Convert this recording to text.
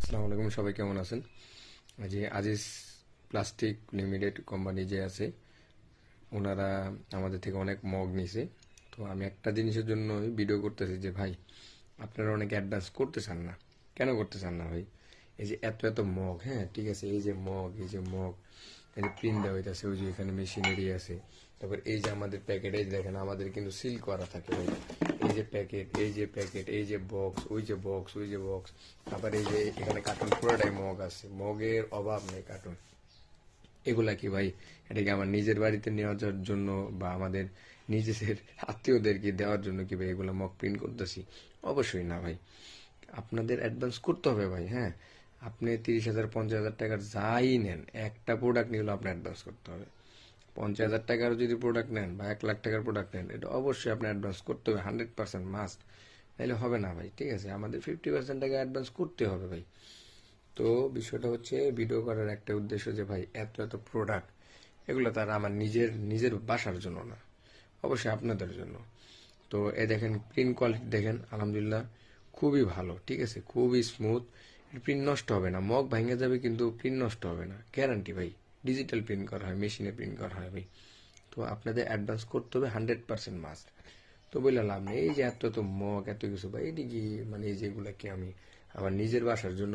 আসসালামু আলাইকুম, সবাই কেমন আছেন? যে আজিজ প্লাস্টিক লিমিটেড কোম্পানি যে আছে, ওনারা আমাদের থেকে অনেক মগ নিছে। তো আমি একটা জিনিসের জন্য ভিডিও করতেছি যে ভাই, আপনারা অনেক অ্যাডভান্স করতে চান না। কেন করতে চান না ভাই? এই যে এত এত মগ, হ্যাঁ ঠিক আছে, এই যে মগ, এই যে মগ, এই যে প্রিন্ট দেওয়া হইতেছে, ওই যে এখানে মেশিনারি আছে। তারপর এই যে আমাদের প্যাকেট, এই যে দেখেন আমাদের কিন্তু সিল করা থাকে ভাই। এই যে প্যাকেট, এই যে প্যাকেট, এই যে বক্স, ওই যে বক্স, ওই যে বক্স। আবার এই যে এখানে কার্টুন, পুরোটাই মগ আছে, মগের অভাব নেই কার্টুন। এগুলা কি ভাই, এটা কি আমার নিজের বাড়িতে নেওয়ার জন্য বা আমাদের নিজেদের আত্মীয়দেরকে দেওয়ার জন্য কি ভাই এগুলা মক প্রিন্ট করতেছি? অবশ্যই না ভাই। আপনাদের অ্যাডভান্স করতে হবে ভাই। হ্যাঁ, আপনি 30,000 50,000 টাকার যাই নেন, একটা প্রোডাক্ট নিলেও আপনার অ্যাডভান্স করতে হবে। 50,000 টাকার যদি প্রোডাক্ট নেন বা 1 লাখ টাকার প্রোডাক্ট নেন, এটা অবশ্যই আপনার অ্যাডভান্স করতে হবে, 100% মাস্ট। নাহলে হবে না ভাই, ঠিক আছে? আমাদের 50% টাকা অ্যাডভান্স করতে হবে ভাই। তো বিষয়টা হচ্ছে, ভিডিও করার একটা উদ্দেশ্য যে ভাই এত এত প্রোডাক্ট, এগুলো তার আমার নিজের নিজের বাসার জন্য না, অবশ্যই আপনাদের জন্য। তো এ দেখেন প্রিন্ট কোয়ালিটি দেখেন, আলহামদুলিল্লাহ খুবই ভালো, ঠিক আছে, খুবই স্মুথ। প্রিন্ট নষ্ট হবে না, মগ ভেঙে যাবে কিন্তু প্রিন্ট নষ্ট হবে না, গ্যারান্টি ভাই। ডিজিটাল প্রিন্ট করা হয়, মেশিনে প্রিন্ট করা হয় ভাই। তো আপনাদের অ্যাডভান্স করতে হবে, 100% মাস্ট। তো বললে লাভ নেই, এই যে এত এত মগ, এত কিছু ভাই, এটি কি মানে এই যেগুলা কি আমি আমার নিজের বাসার জন্য